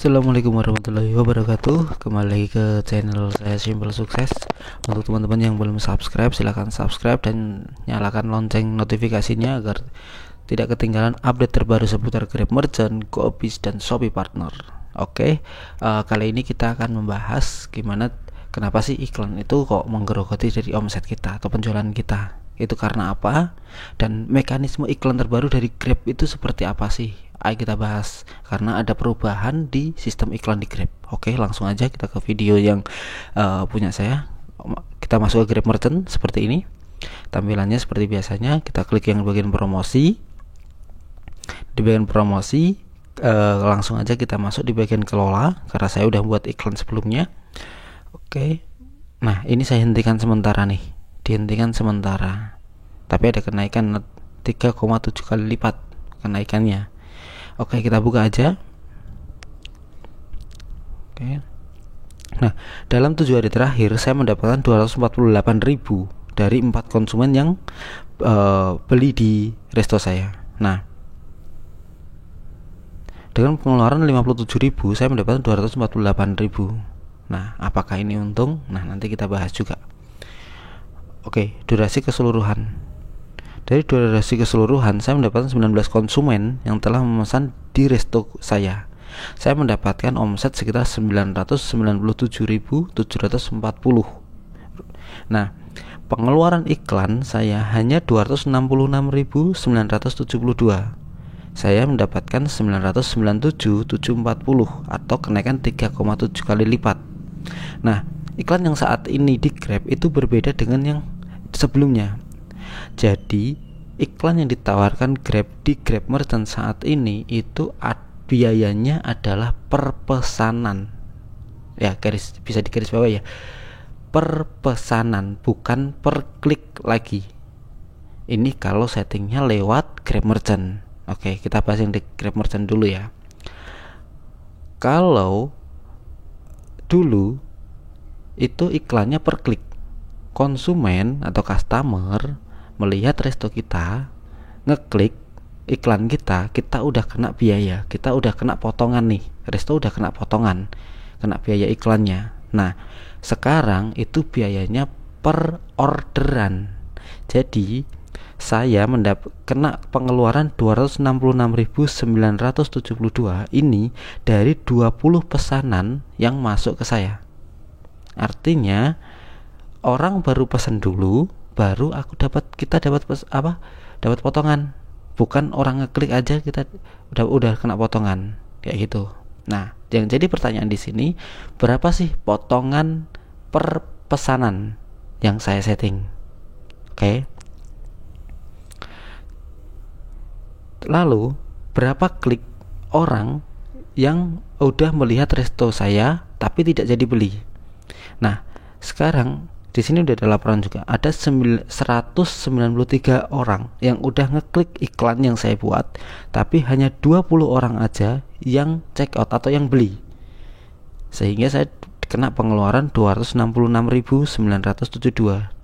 Assalamualaikum warahmatullahi wabarakatuh. Kembali lagi ke channel saya Simple Sukses. Untuk teman-teman yang belum subscribe, silahkan subscribe dan nyalakan lonceng notifikasinya agar tidak ketinggalan update terbaru seputar Grab Merchant, GoBiz, dan Shopee Partner. Oke, kali ini kita akan membahas kenapa sih iklan itu kok menggerogoti dari omset kita atau penjualan kita. Itu karena apa? Dan mekanisme iklan terbaru dari Grab itu seperti apa sih? Ayo kita bahas, karena ada perubahan di sistem iklan di Grab. Oke, langsung aja kita ke video yang punya saya. Kita masuk ke Grab Merchant seperti ini. Tampilannya seperti biasanya, kita klik yang bagian promosi. Di bagian promosi langsung aja kita masuk di bagian kelola, karena saya udah buat iklan sebelumnya. Oke. Nah, ini saya hentikan sementara nih. Dihentikan sementara. Tapi ada kenaikan 3,7 kali lipat kenaikannya. Oke, kita buka aja. Oke. Nah, dalam 7 hari terakhir saya mendapatkan 248.000 dari 4 konsumen yang beli di resto saya. Nah, dengan pengeluaran 57.000 saya mendapatkan 248.000. Nah, apakah ini untung? Nah, nanti kita bahas juga. Oke, durasi keseluruhan. Dari durasi keseluruhan saya mendapatkan 19 konsumen yang telah memesan di resto saya. Saya mendapatkan omset sekitar 997.740. Nah, pengeluaran iklan saya hanya 266.972. Saya mendapatkan 997.740 atau kenaikan 3,7 kali lipat. Nah, iklan yang saat ini di Grab itu berbeda dengan yang sebelumnya. Jadi iklan yang ditawarkan Grab di Grab Merchant saat ini itu biayanya adalah per pesanan. Ya, bisa digaris bawah ya. Per pesanan, bukan per klik lagi. Ini kalau settingnya lewat Grab Merchant. Oke, kita bahas yang di Grab Merchant dulu ya. Kalau dulu itu iklannya per klik. Konsumen atau customer melihat resto kita, ngeklik iklan kita udah kena biaya, kita udah kena potongan nih. Resto udah kena potongan, kena biaya iklannya. Nah, sekarang itu biayanya per orderan. Jadi saya kena pengeluaran 266.972 ini dari 20 pesanan yang masuk ke saya. Artinya orang baru pesan dulu, baru kita dapat potongan. Bukan orang ngeklik aja kita udah kena potongan kayak gitu. Nah, yang jadi pertanyaan di sini, berapa sih potongan per pesanan yang saya setting? Oke. Lalu berapa klik orang yang udah melihat resto saya tapi tidak jadi beli? Nah, sekarang di sini udah ada laporan juga. Ada 193 orang yang udah ngeklik iklan yang saya buat, tapi hanya 20 orang aja yang check out atau yang beli. Sehingga saya kena pengeluaran 266.972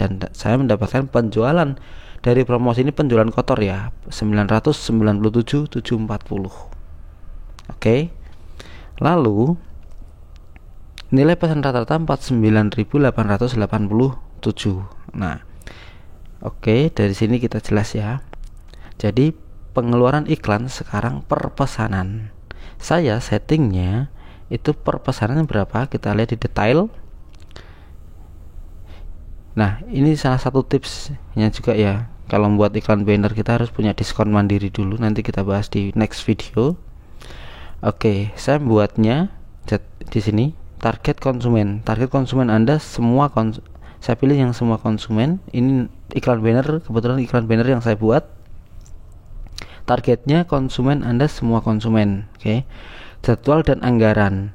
dan saya mendapatkan penjualan dari promosi ini, penjualan kotor ya, 997.740. Oke. Lalu nilai pesan rata-rata 49.887. Nah, oke, dari sini kita jelas ya. Jadi pengeluaran iklan sekarang per pesanan. Saya settingnya itu per pesanan berapa? Kita lihat di detail. Nah, ini salah satu tipsnya juga ya. Kalau membuat iklan banner kita harus punya diskon mandiri dulu. Nanti kita bahas di next video. Oke, saya buatnya di sini. Target konsumen Anda semua saya pilih yang semua konsumen. Ini iklan banner, kebetulan iklan banner yang saya buat. Targetnya konsumen Anda semua konsumen. Oke. Jadwal dan anggaran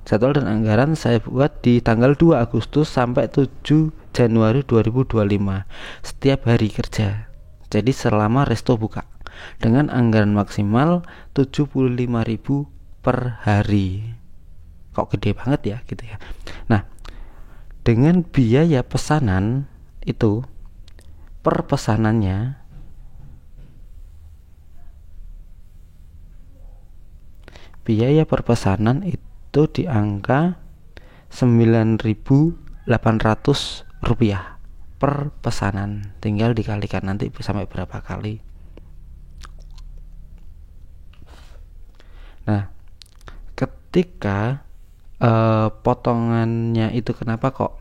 saya buat di tanggal 2 Agustus sampai 7 Januari 2025 setiap hari kerja. Jadi selama resto buka, dengan anggaran maksimal 75.000 per hari. Kok gede banget ya gitu ya. Nah, dengan biaya pesanan itu per pesanannya biaya per pesanan itu itu di angka 9.800 rupiah per pesanan. Tinggal dikalikan nanti sampai berapa kali. Nah, ketika potongannya itu kenapa kok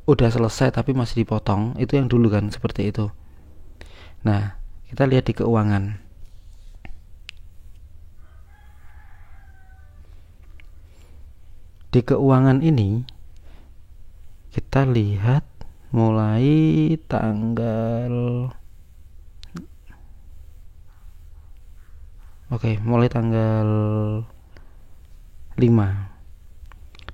udah selesai tapi masih dipotong, itu yang dulu kan seperti itu. Nah, kita lihat di keuangan. Di keuangan ini kita lihat mulai tanggal mulai tanggal 5.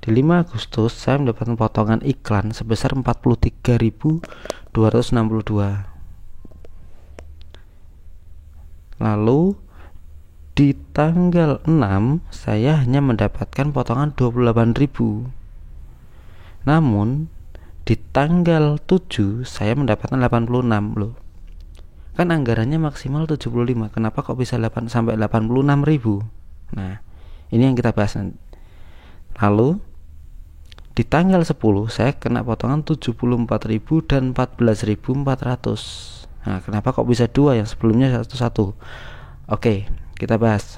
Di 5 Agustus saya mendapatkan potongan iklan sebesar 43.262. Lalu di tanggal 6 saya hanya mendapatkan potongan 28.000. Namun di tanggal 7 saya mendapatkan 86 loh. Kan anggarannya maksimal 75. Kenapa kok bisa sampai 86.000? Nah, ini yang kita bahas nanti. Lalu di tanggal 10 saya kena potongan 74.000 dan 14.400. Nah, kenapa kok bisa dua, yang sebelumnya satu-satu? Oke, kita bahas.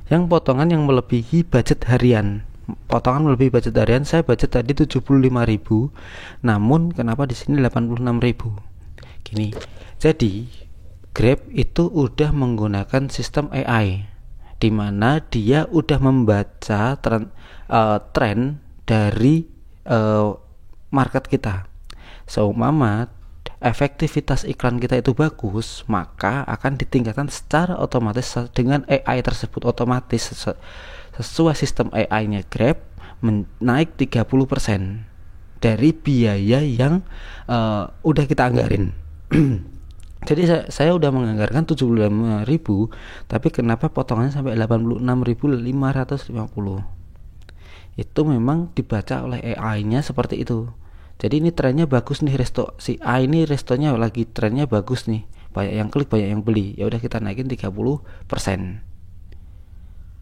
Yang potongan yang melebihi budget harian. Potongan melebihi budget harian, saya budget tadi 75.000. Namun kenapa di sini 86.000? Gini. Jadi Grab itu udah menggunakan sistem AI, di mana dia udah membaca tren dari market kita. Seumpama efektivitas iklan kita itu bagus, maka akan ditingkatkan secara otomatis dengan AI tersebut. Otomatis sesuai sistem AI-nya Grab naik 30% dari biaya yang udah kita anggarin. Jadi saya udah menganggarkan 75.000, tapi kenapa potongannya sampai 86.550? Itu memang dibaca oleh AI-nya seperti itu. Jadi ini trennya bagus nih, si A ini restonya lagi trennya bagus nih, banyak yang klik, banyak yang beli. Ya udah kita naikin 30%.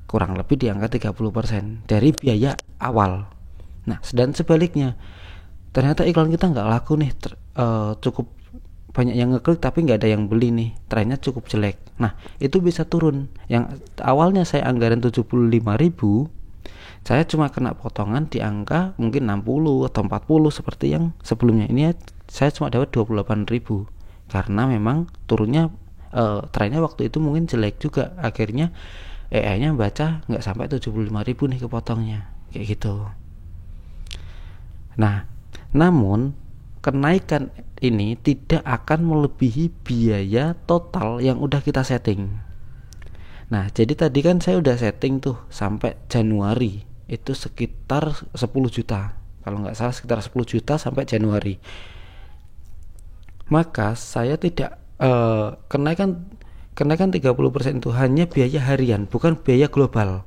Kurang lebih di angka 30% dari biaya awal. Nah, dan sebaliknya, ternyata iklan kita nggak laku nih, cukup banyak yang ngeklik tapi nggak ada yang beli nih, trennya cukup jelek. Nah, itu bisa turun. Yang awalnya saya anggaran 75.000, saya cuma kena potongan di angka mungkin 60 atau 40 seperti yang sebelumnya. Ini saya cuma dapat 28.000 karena memang turunnya trennya waktu itu mungkin jelek juga. Akhirnya AI-nya baca nggak sampai 75.000 nih kepotongnya, kayak gitu. Nah, namun kenaikan ini tidak akan melebihi biaya total yang udah kita setting. Nah, jadi tadi kan saya udah setting tuh sampai Januari itu sekitar 10 juta. Kalau nggak salah sekitar 10 juta sampai Januari. Maka saya tidak kenaikan 30% itu hanya biaya harian, bukan biaya global.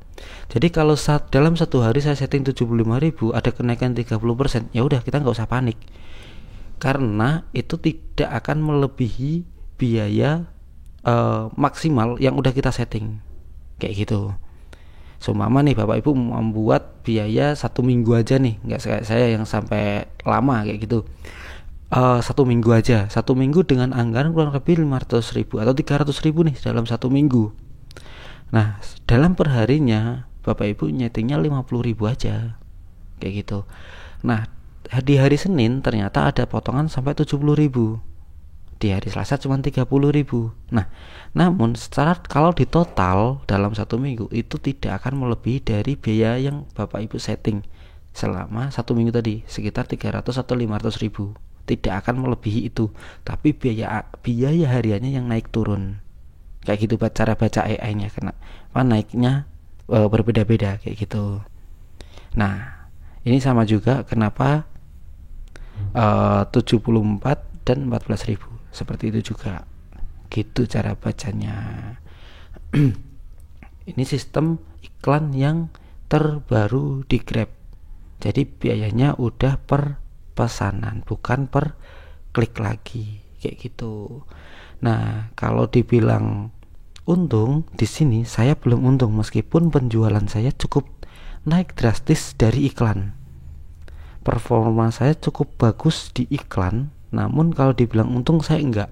Jadi kalau dalam satu hari saya setting 75.000, ada kenaikan 30%, ya udah kita nggak usah panik. Karena itu tidak akan melebihi biaya maksimal yang udah kita setting, kayak gitu. Seumpama nih Bapak Ibu membuat biaya 1 minggu aja nih, nggak kayak saya yang sampai lama kayak gitu. 1 minggu aja, 1 minggu dengan anggaran kurang lebih 500.000 atau 300.000 nih dalam 1 minggu. Nah, dalam perharinya Bapak Ibu nyetingnya 50.000 aja, kayak gitu. Nah, di hari Senin ternyata ada potongan sampai 70.000. Di hari Selasa cuma 30.000. Nah, namun secara kalau di total dalam 1 minggu itu tidak akan melebihi dari biaya yang Bapak Ibu setting selama 1 minggu tadi, sekitar 300 atau 500.000. Tidak akan melebihi itu. Tapi biaya hariannya yang naik turun. Kayak gitu cara baca AI-nya, karena naiknya berbeda-beda kayak gitu. Nah, ini sama juga kenapa 74 dan 14.000 seperti itu juga, gitu cara bacanya. Ini sistem iklan yang terbaru di Grab. Jadi biayanya udah per pesanan, bukan per klik lagi, kayak gitu. Nah, kalau dibilang untung di sini saya belum untung meskipun penjualan saya cukup naik drastis dari iklan. Performa saya cukup bagus di iklan, namun kalau dibilang untung saya enggak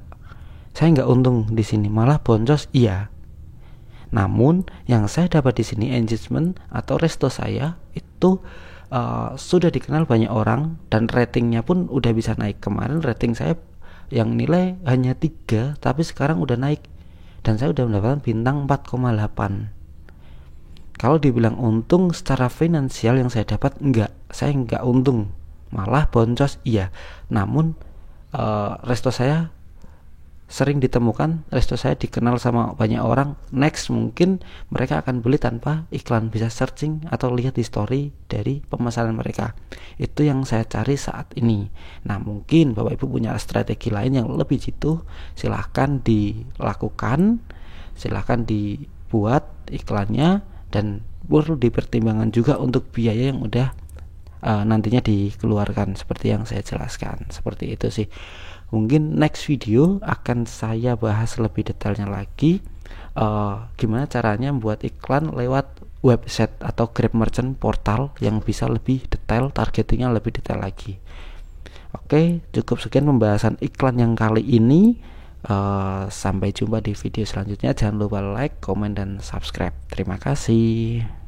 untung di sini, malah boncos iya. Namun yang saya dapat di sini engagement atau resto saya itu sudah dikenal banyak orang dan ratingnya pun udah bisa naik. Kemarin rating saya yang nilai hanya 3 tapi sekarang udah naik dan saya udah mendapatkan bintang 4,8. Kalau dibilang untung secara finansial yang saya dapat saya enggak untung, malah boncos iya. Namun resto saya sering ditemukan, resto saya dikenal sama banyak orang. Next mungkin mereka akan beli tanpa iklan, bisa searching atau lihat history dari pemesanan mereka. Itu yang saya cari saat ini. Nah mungkin Bapak Ibu punya strategi lain yang lebih jitu, silahkan dilakukan, silahkan dibuat iklannya, dan perlu dipertimbangkan juga untuk biaya yang udah nantinya dikeluarkan seperti yang saya jelaskan. Seperti itu sih. Mungkin next video akan saya bahas lebih detailnya lagi gimana caranya membuat iklan lewat website atau Grab Merchant portal yang bisa lebih detail, targetingnya lebih detail lagi. Oke, cukup sekian pembahasan iklan yang kali ini. Sampai jumpa di video selanjutnya. Jangan lupa like, komen, dan subscribe. Terima kasih.